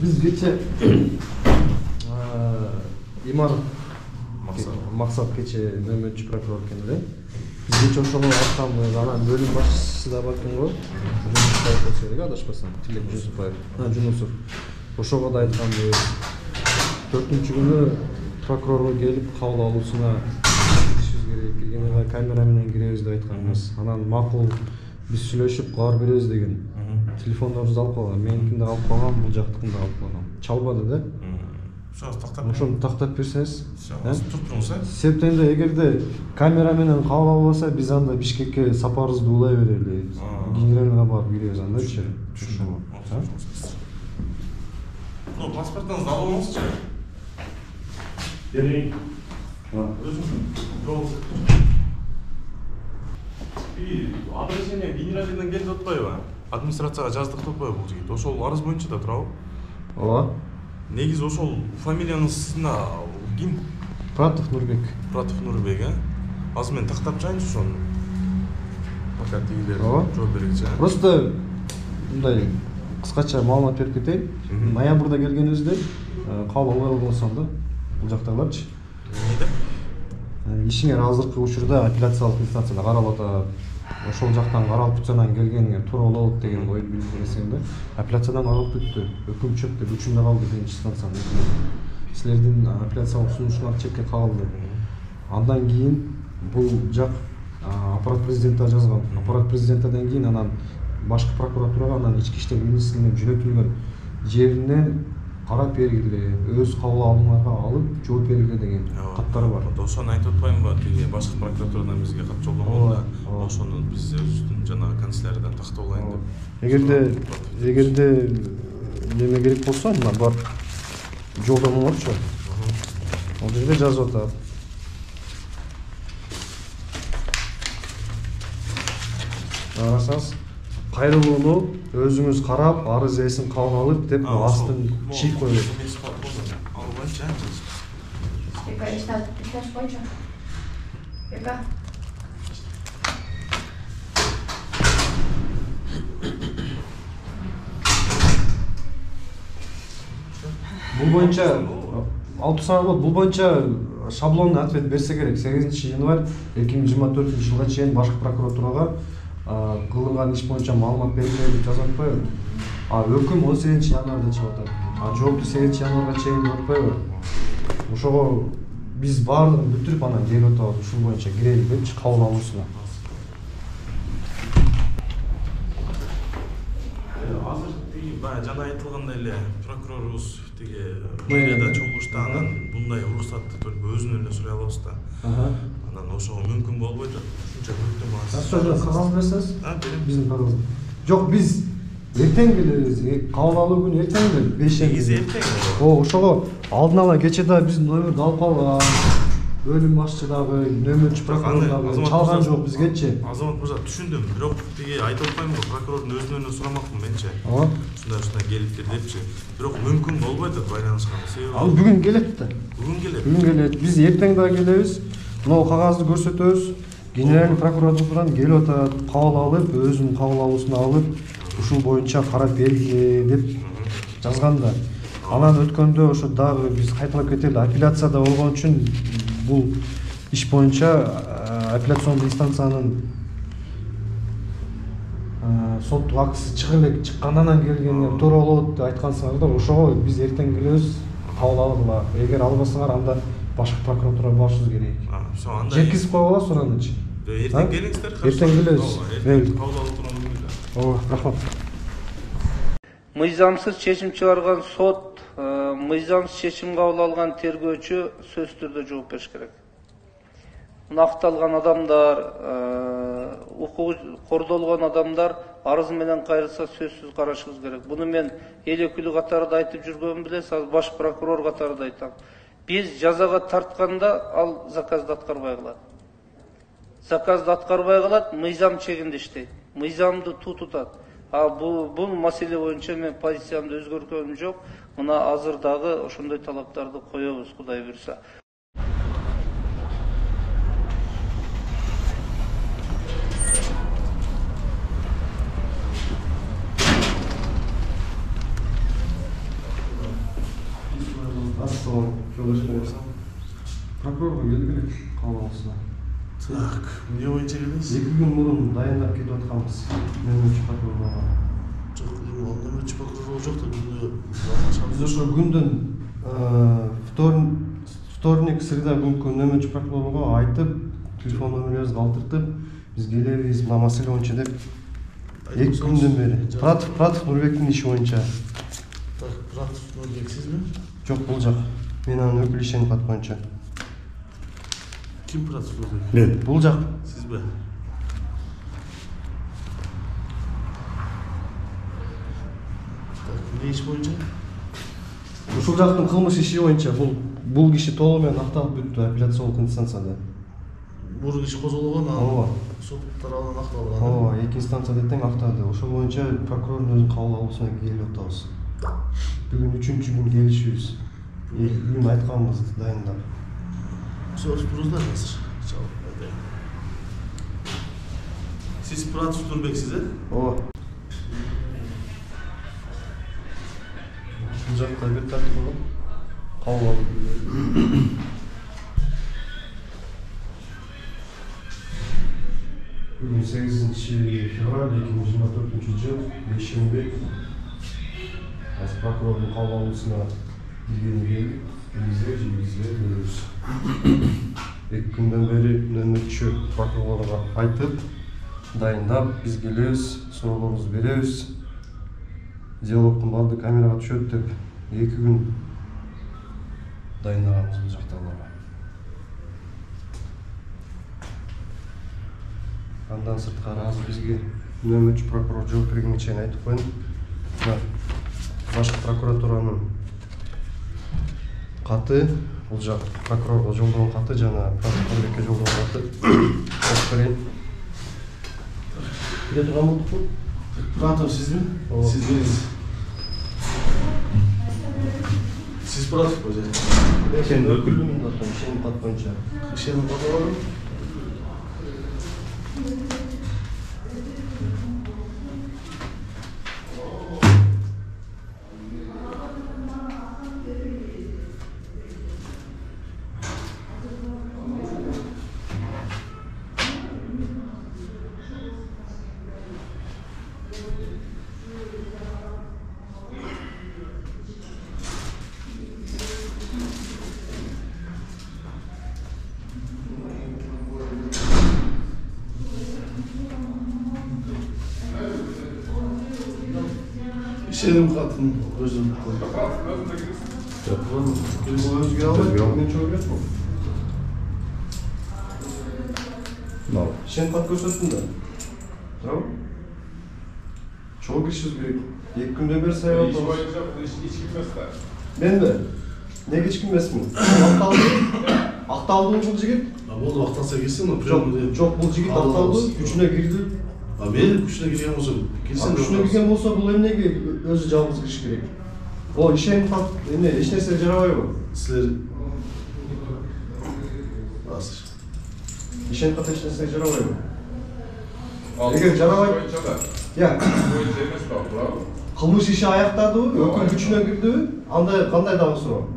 Biz geçe İmar Maksat geçe nöbetçi prokuror kendileri. Biz geçe ошого айтканбыз, анан бөлүм башчысы да бар экен го. Жунусов болсо керек, адашпасам. Тилек Жунусов. Ошого да айтканбыз. 4-күнү прокурорго келип кабыл алуусуна киришибиз керек. Киргенде камера менен киребиз деп айтканбыз. Анан макул биз сүйлөшүп кабар беребиз деген. Телефондорубузду алып койгон, меникини да алып койгон, бул жактыкын да алып койгон. Чалбады да. Ошону тактап берсеңиз. Туруңуз, Себептен эгерде камера менен кабыл албаса, биз анда Бишкекке сапарыбызды улай берели. Генералга барып киребиз андачы. Ошого. Ну, паспортуңузду алып алыңызчы. Берейин. Обращение генералден келди атпайбы? Администрацияга жаздык деп атпайбы бул жигит? Ошол арыз боюнча да турабы? Ооба. Негизи ошол фамилияңыз сизин ким? Пратов Нурбек. Пратов Нурбек, Азыр мен тактап жайынчы ошону. Пока тигилер Ооба. жооп беречи. Просто мындай кыскача маалымат берип кетейин. Ноябрда келгенибизде кабыл албай калгансам да, бул жактагыларчы. Эмнеде? Ишиңер азыркы учурда апелляциялык инстанцияда каралып атат. Ошол жактан каралып бүтсөнөн келгениңер туура болот деген ой билдирсең да, апелляциядан каралып бүттү. Өкүм чыкты, күчүндө калды биринчи инстанциянын. Силердин апелляциялык сунушуңар чекке кагылды. Андан кийин бул жак аппарат президентке жазган. Аппарат президенттен кийин анан башкы прокуратурага, анан ички иштер министрлигине жөнөтүлгөн жерине карап бергиле, өз кабыл алууңарга алып жооп бергиле деген каттары бар. Ошону айтып атпаймынбы? Тиги башкы прокуратурадан бизге кат жолдогон да, ошону биз өзүбүздүн жанагы канцеляриядан тактап алайын деп. Эгерде неме керек болсо, мына бар жолдомолорчу. Ал жерде жазып атат. Карасаңыз, кайрылууну өзүңүз карап, арыз эсин кабыл алып деп астын чийип коюлат. Бул боюнча бул боюнча шаблонный ответ берсе керек. 8 январь 2024 жылга чейин башкы прокуратурага кылынган иш боюнча маалымат бериле деп жазып атпайбы? Өкүм 18 январда чыгып атат. Жоопту 8 январга чейин деп атпайбы? Ошого биз баардыгын бүтүрүп анан келип атабыз, ушул боюнча кирели депчи кабыл алуусуна. Азыр тиги жана айтылгандай эле прокурорубуз тиги мэрияда чогулушта, анан мындай уруксатты төлөп өзүнөн эле сурай алабыз да. Анан ошого мүмкүн болбой атат. Ушунча бүктүм Кагаз берсеңиз, биздин кагаз. Жок, биз эртең келебиз. Кабыл алуу күнү эртең эле 5-ге. эртең. Ошого алдын ала кечеде биздин номерди алып калган. Бөлүм башчы дагы, нөмөрчү прокурор дагы чалган жок бизгечи. Азамат мырза, түшүндүм. Бирок тиги айтып атпаймынбы, прокурордун өзүнөн сурамакмын менчи. Ушундай келиптир депчи. Бирок мүмкүн болбой атат байланышкан. Себеби Ал бүгүн келет да. Бүгүн келет. Биз эртең да келебиз. Могу кагазды көрсөтөбүз. Генеральный прокуратурадан келип атат, кабыл алып, өзүнүн кабыл алуусуна алып, ушул боюнча карап бергиле деп жазган да. Анан өткөндө ошо дагы биз кайталап кетели, апелляцияда болгон үчүн бул иш боюнча апелляционный инстанциянын соттук актысы чыккандан келгендер туура болот деп айткансыңар да, ошого биз эртең келебиз, кабыл алгыла. Эгер албасаңар, анда башкы прокуратурага барышыбыз керек. Жеткизип койгула суранычы. Эртең келиңиздер. Эртең келебиз. Кабыл алуу тууралуу билет. Ооба, рахмат. Мыйзамсыз чечим чыгарган сот, мыйзамсыз чечим кабыл алган тергөөчү сөзсүз түрдө жооп бериш керек. Акталган адамдар, укугу кордолгон адамдар арыз менен кайрылса сөзсүз карашыбыз керек. Буну мен эл өкүлү катарында айтып жүргөнүм билесиз, азыр баш прокурор катарында айтам. Биз жазага тартканда ал заказды аткарбай калат. Заказды аткарбай калат, мыйзам чегинде иштейт. Мыйзамды тутат. Бул маселе боюнча мен позициямды өзгөрткөнүм жок. Мына азыр дагы ошондой талаптарды коебуз, Кудай буйрса. Прокурорго келдик эле кабылсына. Так, эмне боюнча келдиңиз? 2 күн мурун дайындап кетип атканбыз. Нөмөрчү прокурорго. Жок, нөмөрчү прокурор жок да Биз ошо күндөн вторник, среда күнкү нөмөрчү прокурорго айтып, телефон номерлерибизди калтыртып, биз келебиз, мына маселе боюнча деп 2 күндөн бери. Пратов Нурбектин иши боюнча. Так, Пратов Нурбек сизби? Жок, бул жак. Мен анын өкүлү ишеним кат боюнча. Ким Пратов Нурбек? Мен. Бул жак. Сизби? Так, эмне иш боюнча? Ушул жактын кылмыш иши боюнча бул киши толугу менен акталып бүттү апелляциялык инстанцияда. Мурун иш козголгон, Ооба. сот тарабынан акталган. Ооба, 2 инстанцияда тең актады. Ошол боюнча прокурордун өзүнүн кабыл алуусуна келип атабыз. Бүгүн 3-күн келишибиз. 2 күн айтканбыз дайындап. Сөз туруздар азыр. Чалып айтайын. Сиз Пратов Нурбексиз, э? Ооба. Бул жакта бир тартып кабыл алып. Бүгүн 8 февраль 2024 жыл бейшемби. Азыр прокурордун кабыл алуусуна келгенге келдик. Бизге көрөбүз. 2 күндөн бери нөмөрчү прокурорго айтып, дайындап, биз келебиз, суроолорубузду беребиз. Диалогдун баардыгы камерага түшөт деп 2 күн дайындаганбыз бул жактагыларга. Андан сырткары азыр бизге нөмөрчү прокурор жооп бергенге чейин айтып коеюн. Башкы прокуратуранын каты, бул жак прокурорго жолдогон каты жана Пратовке жолдогон каты. Окуп берейин. Кире турган болдукпу? Пратов сизби? Сиз келиңиз. Сиз Пратов го же? Сен өкүлүмүн да ишеним кат боюнча. Ишеним кат алабы? Ишеним катын өзүм. Өзгөрө албайт, мен чогуу берет бул. Ишеним кат көрсөттүм да. Туурабы? Чогуу киришибиз керек. 2 күндөн бери сайып атабыз. Менби? Неге эч ким эмесмин? Акталды бул жигит? Болду, акталса келсин, Жок, бул жигит акталды, күчүнө кирди. Мени күчүнө кирген болсо, келсин. Күчүнө кирген болсо, бул эмнеге өзү жалгыз кириш керек? О, ишеним кат, эме эч нерсе жарабайбы? Силер азыр. Ишеним кат эч нерсе жарабайбы? Эгер жарабайт, кылмыш иши аяктадыбы, өкүл күчүнө кирдиби? Андай кандай дагы суроо?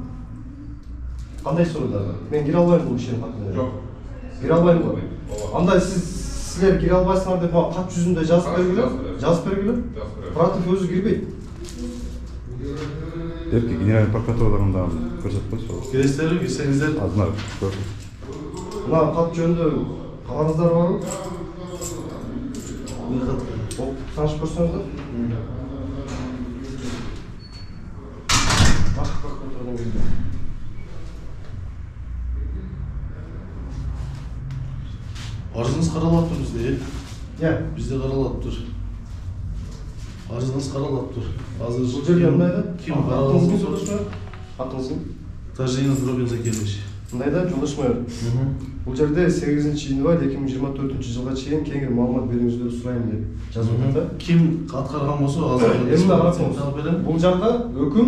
Кандай суроо дагы? Мен кире албайм бул ишеним кат менен. Жок. Кире албайм го. Андай силер кире албайсыңар деп кат жүзүндө жазып бергиле. Жазып бергиле. Пратов өзү кирбейт. Эрки генеральный прокуратурадан да көрсөтүп койсо. Келесиздерби, келсеңиздер. Азыр көрсөт. Мына кат жөнүндө кагаздар барбы? Эмне кат? Таанышып көрсөңүздөр. Башкы прокуратурадан келген. Арызыңыз каралаптыр бизде, Бизде каралаптыр. Арызыңыз каралаптыр. Азыр Бул жерде мындай да. Ким каралган болсо, Атыңыз ким? Тажинов Робин Закирович. Мындай да, жолдошмайыр. Бул жерде 8 январь 2024 жылга чейин кеңири маалымат бериңиздерди сурайм деп жазып атат да. Ким аткарган болсо, азыр Эмне караңыз? Бул жакта өкүм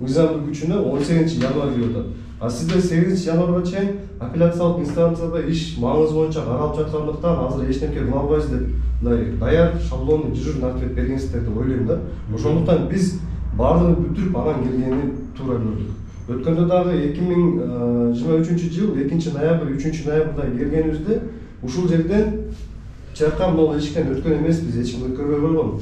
мыйзамдын күчүнө 18 январь кирип атат. А сизде 8 январга чейин апелляциялык инстанцияда иш маңызы боюнча каралып жаткандыктан азыр эч нерсе кыла албайсыз деп мындай даяр шаблондуу дежурный ответ бергенсиздер деп ойлойм да. Ошондуктан биз баардыгын бүтүрүп анан келгени туура көрдүк. Өткөндө дагы 2023 жыл 2 ноябрь 3 ноябрда келгенибизде ушул жерден чайкка могу эшиктен өткөн эмеспиз, эч ким өткөрбөй койгон.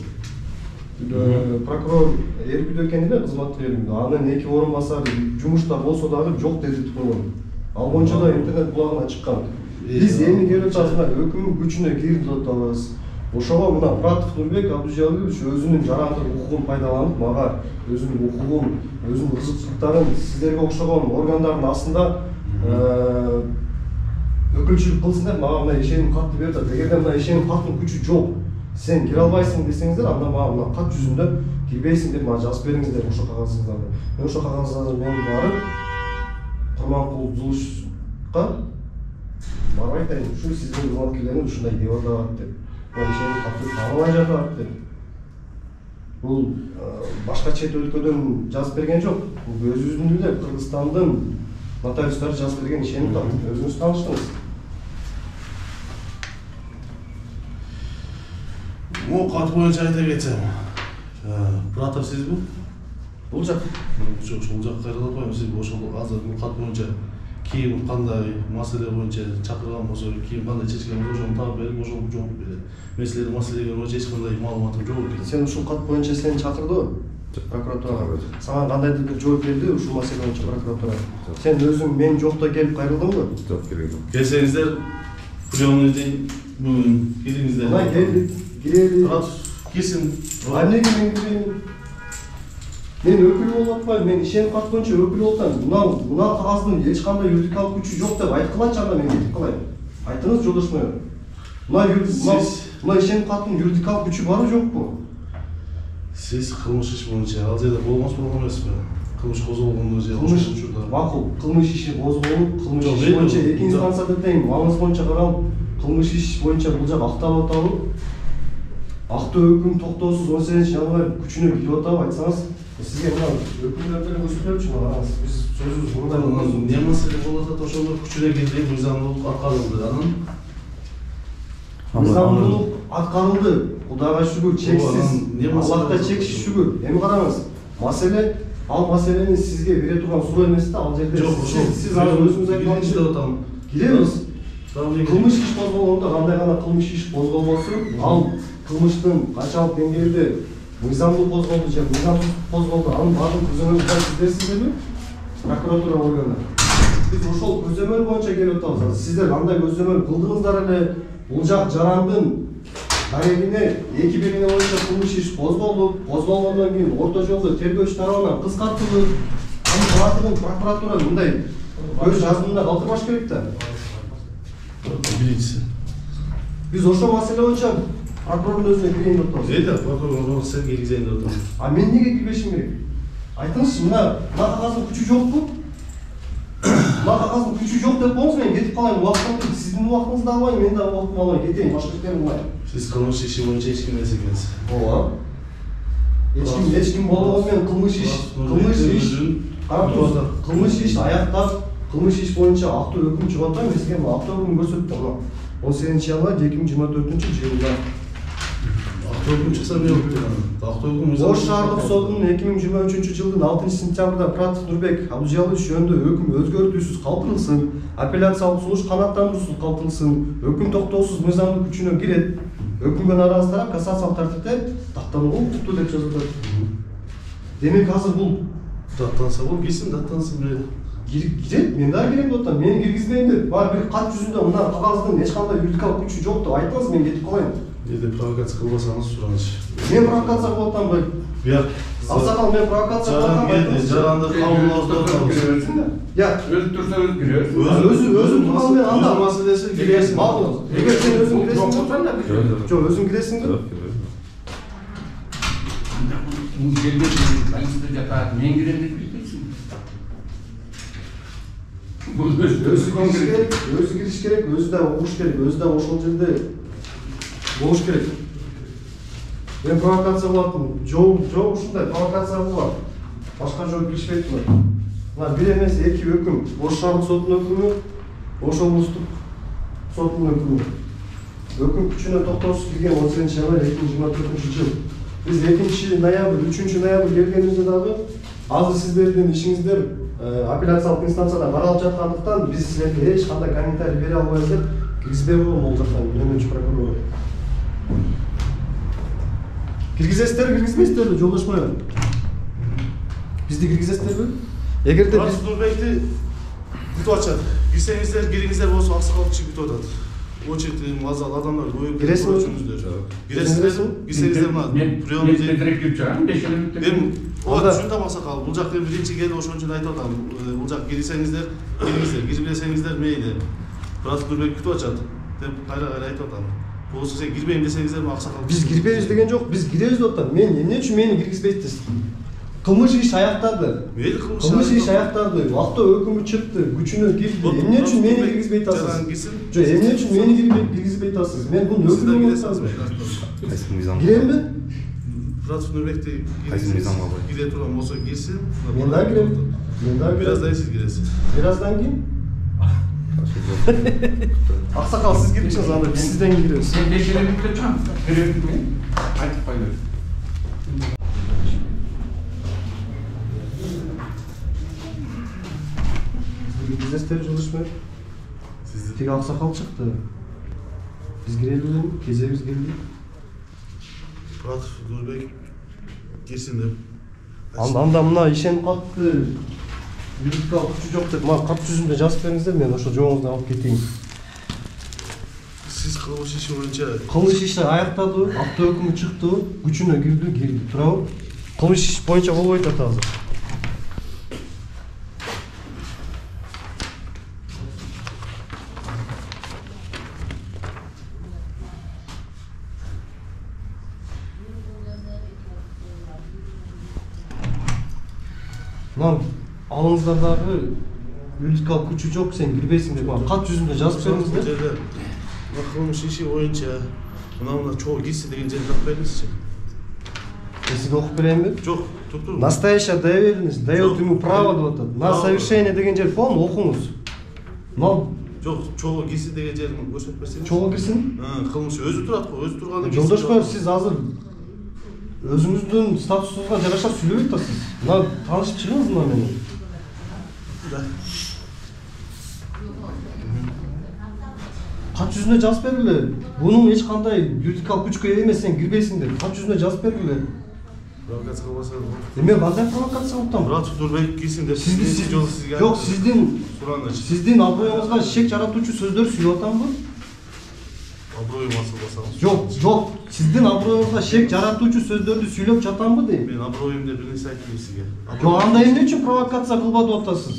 Прокурор Эркүдө экен эле кызмат берүүнү. Анын 2 орун басары жумушта болсо дагы жок дедит койгон. Ал боюнча да интернет булагына чыккан. Биз эми келип атабыз, өкүмдүн күчүнө кирип атабыз. Ошого мына Пратов Нурбек Абдужалилович өзүнүн жарандык укугун пайдаланып, мага өзүнүн укугун, өзүнүн кызыкчылыктарын сиздерге окшогон органдардын астында өкүлчүлүк кылсын деп мага мына ишеним катты берди. Эгерде мына ишеним каттын күчү жок, сен кире албайсың десеңиздер, анда мага мына кат жүзүндө кирбейсиң деп мага жазып бериңиздер ошо кагаздарды. Мен ошо кагаздарды менен барып Курманкул Зулушка барып айтайын, ушу сиздин кызматкерлериңиз ушундай деп атат деп. Ишеним катты тааныбай жатат деп. Бул башка чет өлкөдөн жазып берген жок. Бул өзүбүздүн эле Кыргызстандын нотариустары жазып берген ишеним кат. Өзүңүз тааныштыңыз. Могу кат боюнча айта кетсем, Пратов сизби? Бул жак. Жок, ушул жакка кайрыла атпайм. Сиз ошол азыр бул кат боюнча кийим кандай маселе боюнча чакырган болсо, кийим кандай чечкен болсо, ошону таап берип, ошол жооп берет. Меселеди маселеге боюнча эч кандай маалыматым жок экен. Сен ушул кат боюнча сени чакырдыбы? Прокуратурага. Сага кандай бир жооп берди ушул маселе боюнча прокуратура? Сен өзүң мен жокто келип кайрылдыңбы? Жок, керек жок. Келсеңиздер, приемныйды бүгүн келиңиздер. Мына келдик, кирели. Кирсин. Эмнеге мен кирейин? Мен өкүл болуп атпайм, мен ишеним кат боюнча өкүл болуп атам. Мына кагаздын эч кандай юридикалык күчү жок деп айткылачы, анда мен кетип калайын. Айтыңыз жолдош мырза. Мына ишеним каттын юридикалык күчү барбы жокпу? Сиз кылмыш иш боюнча ал жерде болгон эмеспи? Кылмыш козголгондо же кылмыш учурда. Макул, кылмыш иши козголуп, кылмыш иш боюнча 2 инстанцияда тең маңыз боюнча каралып, кылмыш иш боюнча бул жак акталып атабы? Актоо өкүм токтоосуз 18 январь күчүнө кирип атабы, айтсаңыз? Сизге мына өкүмдөрдөн көрсөтөлчү караңыз. Биз сөзүбүз мындай болгон. Не маселе болуп атат, ошондо күчүнө кирди, мыйзамдуулук аткарылды. Мыйзамдуулук аткарылды. Кудайга шүгүр, чексиз. Аллахка чексиз шүгүр. Эми караңыз. Маселе, ал маселени сизге бере турган суроо эмес да, ал жерде сиз азыр өзүңүз айткан деп атам. Киребиз. Кылмыш иш козголгондо кандай гана кылмыш иш козголбосун, ал кылмыштын канчалык деңгээлде мыйзамдуу козголду же мыйзамсыз козголду, анын баардык көзөмөлүн сиздерсиздерби? Прокуратура органы. Биз ошол көзөмөл боюнча келип атабыз. Сиздер кандай көзөмөл кылдыңыздар эле? Бул жак жарандын дарегине 2 берене боюнча кылмыш иш козголду. Козголгондон кийин орто жолдо тергөөчү тарабынан кыскартылды. Анын баардыгын прокуратура мындай көз жазымында калтырбаш керек да. Биринчиси. Биз ошол маселе боюнча прокурордун өзүнө кирейин деп атабыз. Прокурор сен киргизейин деп атам. А мен неге кирбешим керек? Айтыңызчы, мына кагаздын күчү жокпу? Мына кагаздын күчү жок деп коюңуз, мен кетип калайын, убактымды, сиздин убактыңызды албайм, мен да убактымды албай кетейин, башка иштерим кылайын. Сиз кылмыш иши боюнча эч ким эмес экенсиз. Ооба. Эч ким болгону менен кылмыш иш аяктап, кылмыш иш боюнча актоо өкүм чыгып атам, мен сизге актоо өкүм көрсөттүм. 18 январь 2024 жылда. Актоо өкүм чыкса мен актоо өкүм Ош шаардык сотунун 2023 жылдын 6 сентябрда Пратов Нурбек Абдужалилович жөнүндө өкүм өзгөртүүсүз калтырылсын, апелляциялык сунуш канааттандыруусуз калтырылсын, өкүм токтоосуз мыйзамдуу күчүнө кирет. Өкүмгө наразы тарап кассациялык тартипте даттанууга укуктуу деп жазылат. Демек азыр бул даттанса болот, кирсин, даттансын мейли. Кирет, мен дагы кирем деп атам, мени киргизбейин деп. Бар бир кат жүзүндө мына кагаздын эч кандай юридикалык күчү жок деп айтыңыз, мен кетип калайын. Эде провокация кылбасаңыз сураныч. Мен провокация кылып атамбы? Бияк. Алсакал мен провокация кылып атам. Жаранды кабылдоосун. Я, өзү турса өзү кирет. Өзүм турган мен анда маселеси киресиң. Макул. Эгер сен өзүң киресиң, жок, өзүң киресиңби? Бул жерде полиция жатат, мен кирем деп билбейсиң. Бул өзү кириш керек, өзү да угуш керек, өзү да ошол жерде болуш керек. Мен провокация кылатым. Жок, ушундай провокация кылбам. Башка жол билишпейт мына. Мына бир эмес, 2 өкүм. Ош шаардык сотунун өкүмү, Ош облустук сотунун өкүмү. Өкүм күчүнө токтоосуз кирген 18 январь 2024 жыл. Биз 2 ноябрь, 3 ноябрь келгенибизде дагы азыр сиздердин ишиңиздер апелляциялык инстанцияда каралып жаткандыктан биз силерге эч кандай комментарий бере албайбыз деп киргизбей койгон могул жактан нөмөрчү прокурор. Киргизесиздерби, киргизбейсиздерби, жолдошмайбы? Бизди киргизесиздерби? Эгерде биз Нурбекти күтүп атышат. Кирсеңиздер, кириңиздер болсо аксакал киши күтүп атат. Очередь мазал адамдар көбөйүп киресиңиздер. Киресиңиздерби? Кирсеңиздер мына приёмный мен кирип кирип чыгам 5 минут. Мен ооба түшүндүм аксакал. Бул жакта биринчи келип ошон үчүн айтып атам. Бул жак кирсеңиздер, кириңиздер, кирбесеңиздер мейли. Брат Нурбек күтүп атышат деп кайра айтып атам. Болсо сен кирбейм десеңиздер аксакал. биз кирбейбиз деген жок, биз киребиз деп атам. Мен эмне үчүн мени киргизбейсиз? Кылмыш иш аяктады. Кылмыш иш аяктады. Актоо өкүмү чыкты, күчүнө кирди. Эмне үчүн мени киргизбей атасыз? Жок, эмне үчүн мени киргизбей атасыз? Мен бунун өкүмү болсам. Кайсы мыйзам? Киремби? Брат Нурбекти Кайсы мыйзамга бай? кире турган болсо кирсин. Мен да кирем. Мен да Бираздан сиз киресиз. Бираздан кийин? Аксакал сиз киришиңиз, анда биз сизден кийин киребиз. Sen 5 minutта чыгам. Берем мен. Айтып койдум. Киргизесиздер жолдошмай. Тиги аксакал чыкты. Биз кирели, кезебиз келди. Брат Нурбек кирсин деп. Анда мына ишенип калды. Юридикалык күчү жок деп, мага кат жүзүндө жазып бериңиздер, мен ошо жоңуңуздан алып кетейин. Сиз кылмыш иши боюнча Кылмыш иши аяктады, актоо өкүмү чыкты, күчүнө кирди, туурабы? Кылмыш иш боюнча болбойт ата азыр. Мына алыңыздардагы юридикалык күчү жок, сен кирбейсиң деп кат жүзүндө жазып бериңиздер. кылмыш иши боюнча мына чогуу кирси деген жерди алып бериңизчи. Сизге окуп берейинби? Жок, туруп. Настоящая доверенность дает ему право деп атат. На совершение деген жер полный окуңуз. Мына Жок, чогуу кирси деген жерин көрсөтүп берсеңиз. чогуу кирсин? Кылмыш өзү турат го, өзү турганда. Жолдошмор, сиз азыр өзүңүздүн статусуңузга жараша сүйлөбөй атасыз. Мына таанышып чыгыңыз мына менен. Кат жүзүнө жазып бергиле. Бунун эч кандай юридикалык күчкө ээ эмес, сен кирбейсиң деп. Кат жүзүнө жазып бергиле. Провокация кылбаса. Эме кандай провокация кылып атам? Брат Нурбек кирсин деп Сиз жолу сизге. Жок, сиздин аброюңузга шек жаратуучу сөздөр сүйлөп атамбы? Аброюм асылбасаңыз. Жок, сиздин аброюңузга шек жаратуучу сөздөрдү сүйлөп жатамбы дейм. Мен аброюм деп бир нерсе айттым сизге. Жок, анда эмне үчүн провокация кылбады деп атасыз?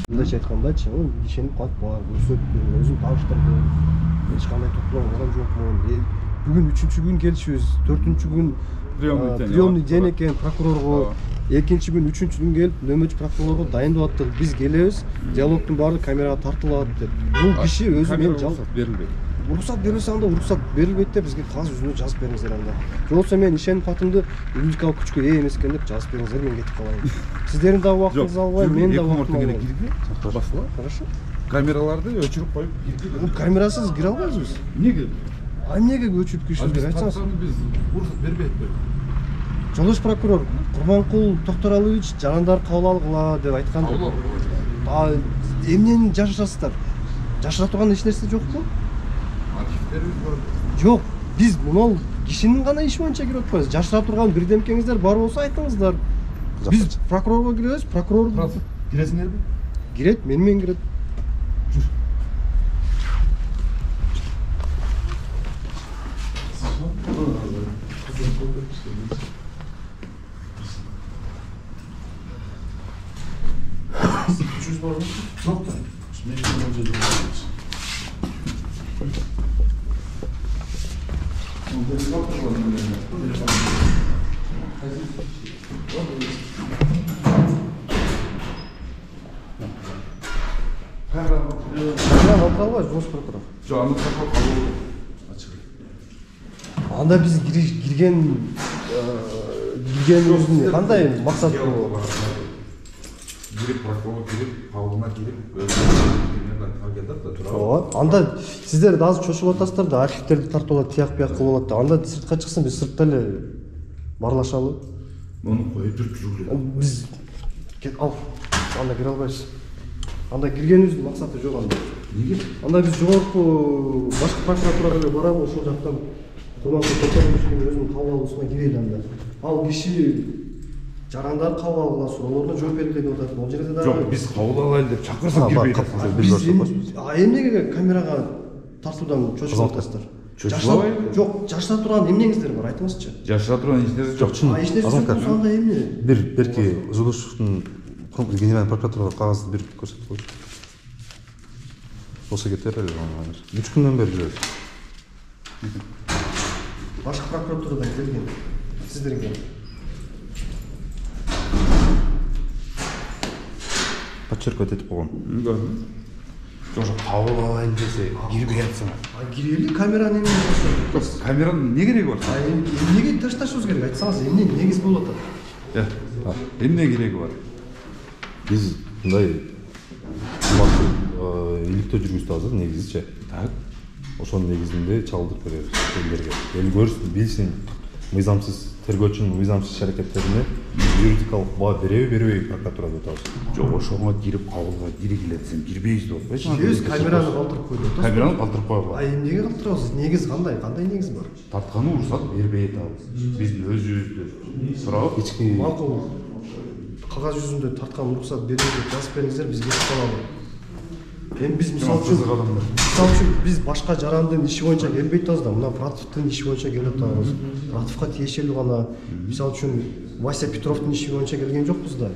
Мындайча айткандачы, ишенип калып бар, көрсөттү, өзүн тааныштырды. Эч кандай токтолон алган жокмун. Бүгүн 3-чү күн келишибиз, 4-чү күн приемный день экен прокурорго. Экинчи күн, 3-чү күн келип, нөмөрчү прокурорго дайындап аттык. Биз келебиз, диалогдун баары камерага тартылат деп. Бул киши өзү мен рұқсат берилбейт. Уруксат берилсе анда уруксат берилбейт деп бизге кагаз жүзүнө жазып бериңиздер анда. Жоксо мен ишенип катымды юридикалык күчкө ээ эмес экен деп жазып бериңиздер, мен кетип калайын. Сиздердин да убактыңызды албай, мен да убактымды албайм. Басыла. Хорошо. Камераларды өчүрүп коюп киргизе. Камерасыз кире албайбыз биз. Эмнеге? Эмнеге өчүрүп киришибиз керек айтсаңыз? Биз уруксат бербейт. Жолдош прокурор Курманкул Токторалович жарандар кабыл алгыла деп айткан. Эмнени жашырасыздар? Жашыра турган эч нерсе жокпу? Архивтерибиз бар. Жок, биз мынау кишинин гана иши боюнча кирип атпайбыз. Жашыра турган бирдемкеңиздер бар болсо айтыңыздар. Биз прокурорго киребиз, прокурор Киресиңерби? кирет, менен кирет. Жүз бар ма? Жок. Мен жолу Камера алып калбайбыз, жолдош прокурор. Жок, аны сакалып калуу ачык. Анда биз кирген өзүнүн кандай максаты бар? кирип, прокурор кирип, кабылына кирип, өзүнө келдик да тура. Ооба. Анда сиздер да азыр чочулуп атасыздар да, архивтерди тартуулап тияк-бияк кылып атат да. Анда сыртка чыксын, биз сыртта эле барлашалы. Муну коюп жүрүп. Биз ал. Анда кире албайбыз. Анда киргенибиздин максаты жок анда. Неге? Анда биз жогорку башкы прокуратурага эле барабыз, ошол жактан Туманды Көтөрүлүштүн өзүнүн кабыл алуусуна кирели анда. Ал киши жарандар кабыл алгыла суроолоруна жооп берели деп атат. Бул жерде да Жок, биз кабыл алайлы деп чакырсак кирбей атасыздар. Биз эмнеге камерага тартуудан чочулуп атасыздар? Чочулабайбы? Жок, жашыра турган эмнеңиздер бар, айтыңызчы. Жашыра турган эч нерсе жок. Эч нерсе болсо анда эмне? Берки Зулушевдун генеральный прокуратурага кагазды берип көрсөтүп койчу. Болсо кетер эле аны. 3 күндөн бери жүрөбүз. Башкы прокуратурадан келген сиздерге. Подчеркивать этип койгон. Жок, кабыл алайын десе кирбей атсың. Кирели камераны эмне болсо? Камеранын эмне кереги бар? Эмнеге ташташыбыз керек? Айтсаңыз, эмне негиз болуп атат? Эмне кереги бар? Биз мындай иликтөө жүргүзүп азыр негизичи. Так. Ошонун негизинде чалдык беребиз элдерге. Эл көрсүн, билсин, мыйзамсыз тергөөчүнүн мыйзамсыз иш-аракеттерине юридикалык баа береби, бербейби прокуратура деп атабыз. Жок, ошого кирип кабылга киргилетсин, кирбейбиз деп атпайсың. Биз камераны калтырып койдук. Камераны калтырып койгула. Эмнеге калтырабыз? Негиз кандай? Кандай негиз бар? Тартканы уруксат бербей атабыз. Биздин өзүбүздү сурап Ички Макул кагаз жүзүндө тарткан уруксат берүү деп жазып бериңиздер, биз кетип калалы. Эми биз мисалы үчүн биз башка жарандын иши боюнча келбей атабыз да, мына Пратовдун иши боюнча келип атабыз. Пратовго тиешелүү гана, мисалы үчүн Вася Петровдун иши боюнча келген жокпуз да.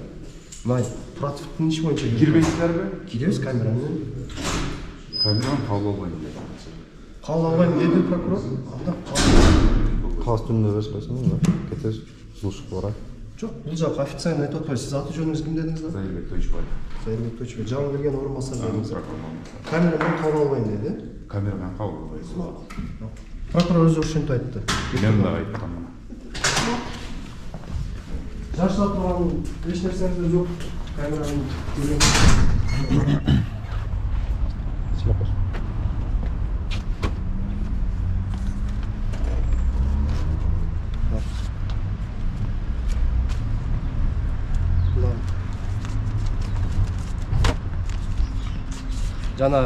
Мына Пратовдун иши боюнча кирбейсиздерби? Киребиз камераны. Камераны кабыл албайм деп. Кабыл албайм деди прокурор. Анда кагаз түрүндө беришпейсиң да. Кетесиз, Зулушевке барайын. жок, бул жак официально айтып атпайбыз. Сиз аты жөнүңүз ким дедиңиз да? Зайырбек Тойчубаев. Зайырбек Тойчубаев. Жаңы келген орун басар дедиңиз. Камерадан кабыл албайм деди. Камерадан кабыл албайсың. Прокурор өзү ошентип айтты. Мен да айткам. Жашыра турган эч нерсеңиз жок. Камераны көрүңүз. Жана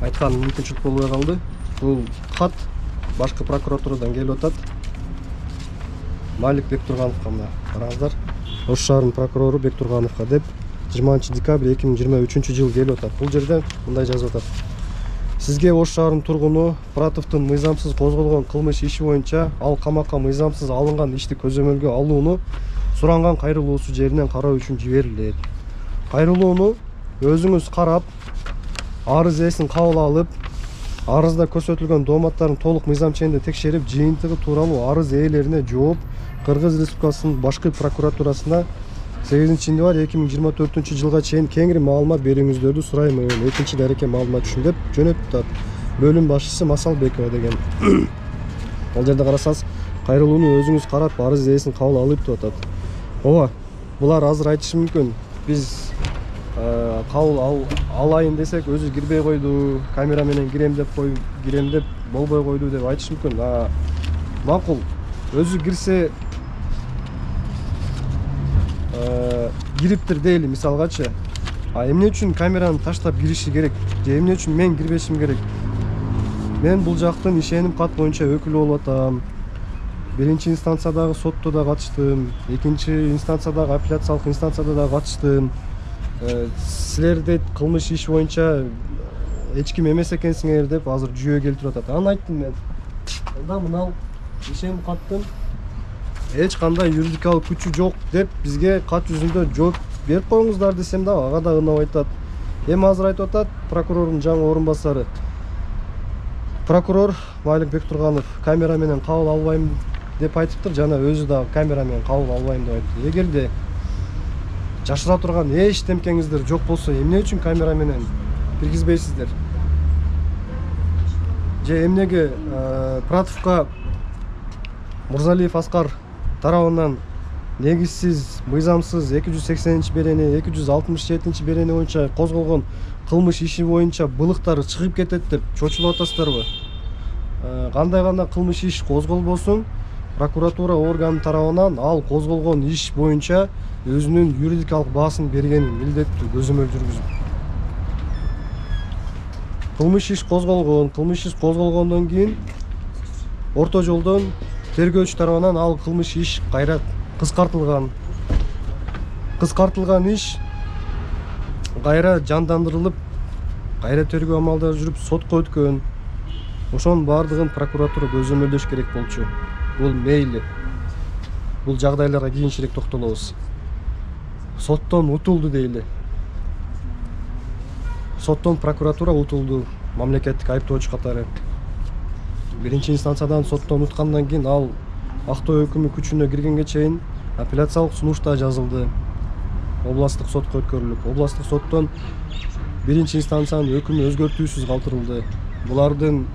айткан мүмкүнчүлүк болбой калды. Бул кат башкы прокуратурадан келип атат. Малик Бектургановго мына караңыздар. Ош шаарынын прокурору Бектургановго деп 20 декабрь 2023 жыл келип атат. Бул жерде мындай жазып атат. Сизге Ош шаарынын тургуну Пратовдун мыйзамсыз козголгон кылмыш иши боюнча ал камакка мыйзамсыз алынган ишти көзөмөлгө алууну суранган кайрылуусу жеринен кароо үчүн жиберилет. Кайрылууну өзүңүз карап, арыз ээсин кабыл алып, арызда көрсөтүлгөн дооматтардын толук мыйзам чегинде текшерип, жыйынтыгы тууралуу арыз ээлерине жооп Кыргыз Республикасынын башкы прокуратурасына 8-январь 2024 жылга чейин кеңири маалымат берүүңүздөрдү сурайм. Экинчи дареке маалымат үчүн деп жөнөтүп атат. Бөлүм башчысы Масалбекова деген. Ал жерде карасаңыз, кайрылууну өзүңүз карап, арыз ээсин кабыл алып деп атат. Ооба, булар азыр айтышы мүмкүн. Биз кабыл алайын десек өзү кирбей койду, камера менен кирем деп болбой койду деп айтыш мүмкүн. Макул, өзү кирсе кириптир дейли мисалгачы. Эмне үчүн камераны таштап кириши керек? Же эмне үчүн мен кирбешим керек? Мен бул жактын ишеним кат боюнча өкүлү болуп атам. Биринчи инстанциядагы сотто да катыштым, экинчи инстанциядагы апелляциялык инстанцияда да катыштым. Силерде кылмыш иш боюнча эч ким эмес экенсиңер деп азыр жүйө келтирип атат. Аны айттым мен. Анда мына ишеним каттын эч кандай юридикалык күчү жок деп бизге кат жүзүндө жооп берип коюңуздар десем да ага да ынабай атат. Эми азыр айтып атат прокурордун жаңы орун басары. Прокурор Малик Бектурганов камера менен кабыл албайм деп айтыптыр, жана өзү да камера менен кабыл албайм деп айтты. Эгерде жашыра турган эчтемкеңиздер жок болсо, эмне үчүн камера менен киргизбейсиздер? Же эмнеге Пратовго Мурзалиев Аскар тарабынан негизсиз, мыйзамсыз 280-берене, 267-берене боюнча козголгон кылмыш иши боюнча былыктары чыгып кетет деп чочулуп атасыздарбы? Кандай гана кылмыш иш козголбосун, прокуратура органы тарабынан ал козголгон иш боюнча өзүнүн юридикалык баасын бергени милдеттүү көзөмөл жүргүзүп. Кылмыш иш козголгондон кийин орто жолдон тергөөчү тарабынан ал кылмыш иш кайра кыскартылган. Кыскартылган иш кайра жандандырылып, кайра тергөө амалдары жүрүп сотко өткөн. Ошонун баардыгын прокуратура көзөмөлдөш керек болчу. Бул мейли. Бул жагдайларга кийинчерээк токтолобуз. Соттон утулду дейли. Соттон прокуратура утулду, мамлекеттик айыптоочу катары. Биринчи инстанциядан соттон уткандан кийин ал актоо өкүмү күчүнө киргенге чейин апелляциялык сунушта жазылды. Областтык сотко өткөрүлүп, областтык соттон биринчи инстанциянын өкүмү өзгөртүүсүз калтырылды. Булардын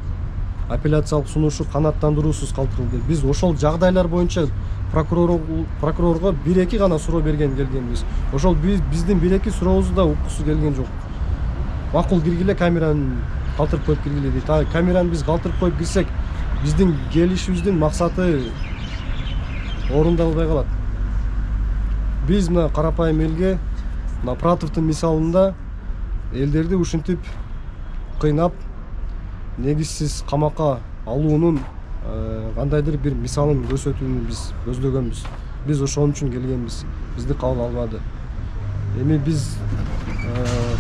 апелляциялык сунушу канааттандыруусуз калтырылды. Биз ошол жагдайлар боюнча прокурорго 1-2 гана суроо келгенбиз. Ошол биздин 1-2 сурообузду да уккусу келген жок. Макул киргиле, камераны калтырып коюп киргиле дейт. Камераны биз калтырып коюп кирсек, биздин келишибиздин максаты орундалбай калат. Биз мына карапайым элге, мына Пратовдун мисалында элдерди ушинтип кыйнап, негизсиз камакка алуунун кандайдыр бир мисалын көрсөтүүнү биз көздөгөнбүз. Биз ошон үчүн келгенбиз. Бизди кабыл албады. Эми биз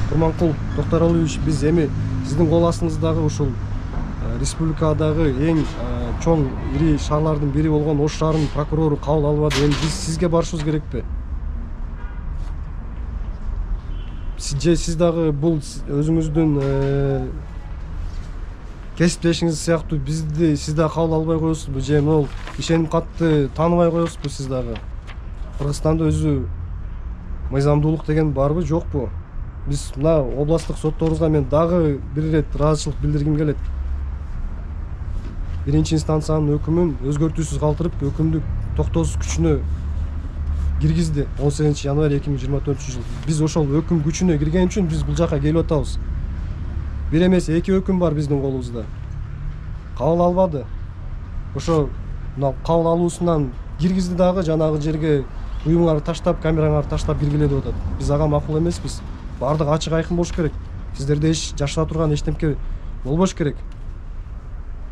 Курманкул Токтаралиевич, биз эми сиздин кол астыңыздагы ушул республикадагы эң чоң ири шаарлардын бири болгон Ош шаарынын прокурору кабыл албады. Эми биз сизге барышыбыз керекпи? Сиз дагы бул өзүңүздүн кесиптешиңиз сыяктуу сиз да кабыл албай коесузбу? Же могул ишеним катты тааныбай коесузбу сиз дагы? Кыргызстанда өзү мыйзамдуулук деген барбы, жокпу? Биз мына областтык сотторубузга мен дагы бир ирет ыраазычылык билдиргим келет. Биринчи инстанциянын өкүмүн өзгөртүүсүз калтырып, өкүмдү токтоосуз күчүнө киргизди 18 январь 2024 жыл. Биз ошол өкүм күчүнө кирген үчүн биз бул жака келип атабыз. Бир эмес 2 өкүм бар биздин колубузда. Кабыл албады. Ошо мына кабыл алуусунан киргизди дагы жанагы жерге уюмуңарды таштап, камераңарды таштап киргиле деп атат. Биз ага макул эмеспиз. Бардыгы ачык айкын болуш керек. Сиздерде жашыра турган эчтемке болбош керек.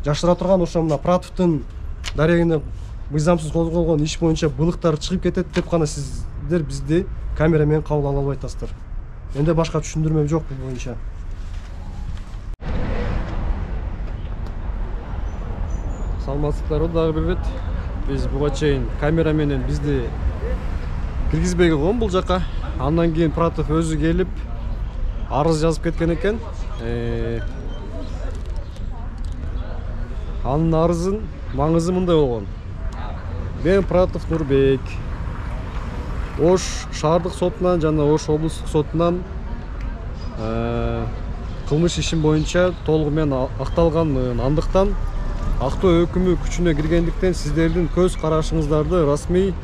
Жашыра турган ошо мына Пратовдун дарегине мыйзамсыз козголгон иш боюнча былыктар чыгып кетет деп гана сиздер бизди камера менен кабыл ала албай атасыздар. Менде башка түшүндүрмө жок бул боюнча. Саламатсыздарбы дагы бир рет. Биз буга чейин камера менен бизди киргизбей койгон бул жака. Андан кийин Пратов өзү келип арыз жазып кеткен экен. Анын арызын маңызы мындай болгон. Мен Пратов Нурбек Ош шаардык сотунан жана Ош облустук сотунан кылмыш ишим боюнча толугу менен акталганмын. Андыктан актоо өкүмү күчүнө киргендиктен сиздердин көз карашыңыздарды расмий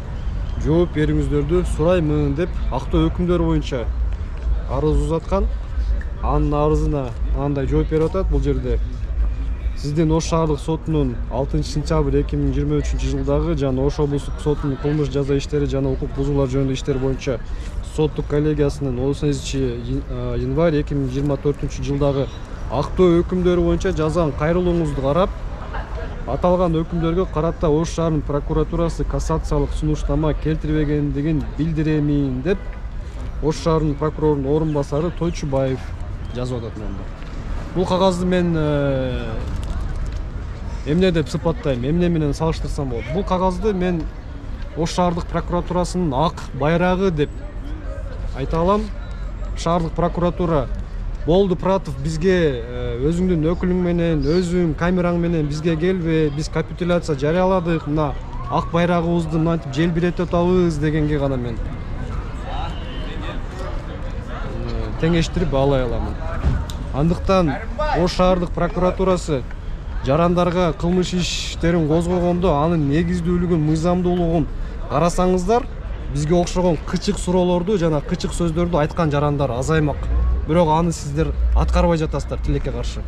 жооп берүүңүздөрдү сураймын деп актоо өкүмдөр боюнча арыз узаткан. Анын арызына андай жооп берип атат бул жерде. Сиздин Ош шаардык сотунун 6 сентябрь 2023 жылдагы жана Ош облустук сотунун кылмыш жаза иштери жана укук бузуулар жөнүндө иштер боюнча соттук коллегиясынын 18 январь 2024 жылдагы актоо өкүмдөрү боюнча жазган кайрылууңузду карап, аталган өкүмдөргө карата Ош шаарынын прокуратурасы кассациялык сунуштама келтирбегендигин билдиремин деп Ош шаарынын прокурорунун орун басары Тойчубаев жазып атат мында. Бул кагазды мен эмне деп сыпаттайм, эмне менен салыштырсам болот? Бул кагазды мен Ош шаардык прокуратурасынын ак байрагы деп айта алам. Шаардык прокуратура болду Пратов, бизге өзүңдүн өкүлүң менен, өзүң камераң менен бизге келбе, биз капитуляция жарыяладык, мына ак байрагыбызды мынтип желбирете атабыз дегенге гана мен теңештирип алай аламын. Андыктан Ош шаардык прокуратурасы жарандарга кылмыш иштерин козгогондо анын негиздүүлүгүн, мыйзамдуулугун карасаңыздар, бизге окшогон кычык суроолорду жана кычык сөздөрдү айткан жарандар азаймак. Бирок аны сиздер аткарбай жатасыздар тилекке каршы.